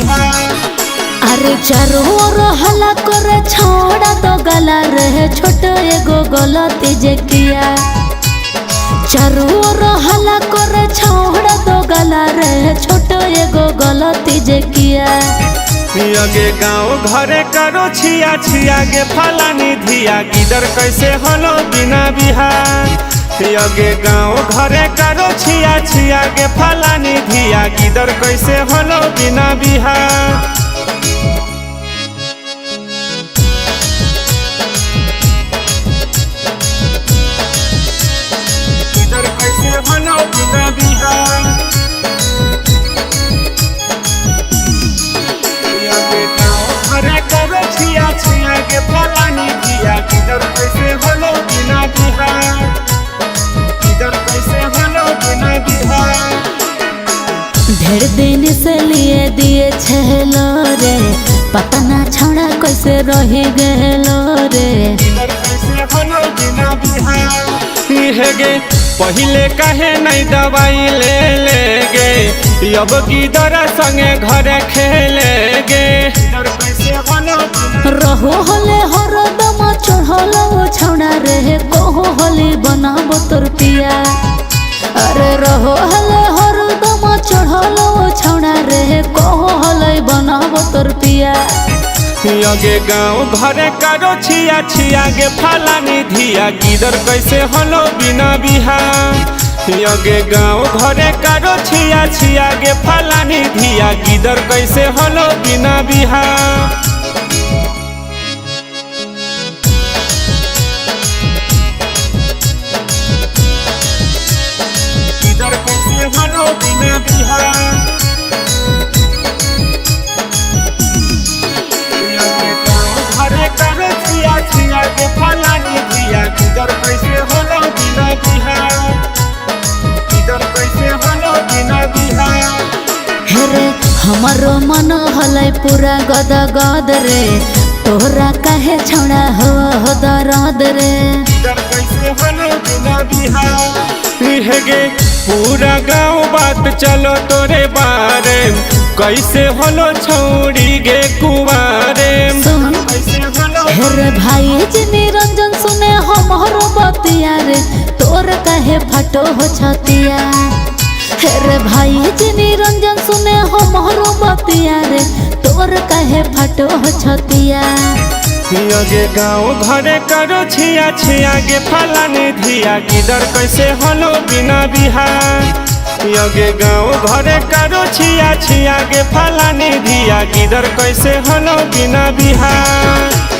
अरे चारों ओर हल्ला करे छोड़ा तो गला रहे छोटे एगो गलती जे किया। चारों ओर हल्ला करे छोड़ा तो गला रहे छोटे एगो गलती जे किया। यगे गाँव घरे करो छिया छिया गे फलानी धिया गिदर कैसे हलो बिना बिहार। यगे गाँव घरे करो छिया छिया गे फलानी धिया गिदर कैसे हलो बिना बिहार। गिदर कैसे हलो बिना बिहार। घरे करो छिया छिया के फलानी धिया गिदर कैसे हलो बिना बिहार। गिदर कैसे हलो बिना बिहार। ढेर दिन से लिए दिए छेलो रे पता ना छोड़ा कैसे रही गेलो रे। गिदर कैसे हलो बिना बिहार। गे पहिले काहे नहीं दवाई ले गे अब गिदर संगे घरे खेले गे। रहो हले हरदम चढ़ल छौड़ा रे कहो हले बनाबो तोर पिया। अरे रहो हले हरदम चढ़ल छौड़ा रे कहो हले बनाबो तोर पिया। यगे गाँव घरे करो छिया छिया गे फलानी धिया गिदर कैसे हलो बिना बिहार। यगे गाँव घरे करो छिया छिया गे फलानी धिया गिदर कैसे हलो बिना बिहार। गिदर कैसे हलो बिना बिहार। छिया के फलानी धिया गिदर कैसे हलो बिना बिहार। गिदर कैसे हलो बिना बिहार। हेरे हमारो मन हलै पूरा गद गद रे तोहरा काहे छौड़ा हो दर्द रे। गिदर कैसे हलो बिना बिहार। गे पूरा गाँव बात चलो तोरे बारे कैसे हलो छौड़ी गे कुवारे। हेरे भाई जी निरंजन सुने हमरो बतिया रे तोर काहे फटो हो छतिया। हेरे भाई जी निरंजन सुने हमरो बतिया रे तोर काहे फटो हो छतिया। यगे गाँव घरे करो छिया छिया गे फलानी धिया गिदर कैसे हलो बिना बिहार। यगे गाँव घरे करो छिया छिया गे फलानी धिया गिदर कैसे हलो बिना बिहार।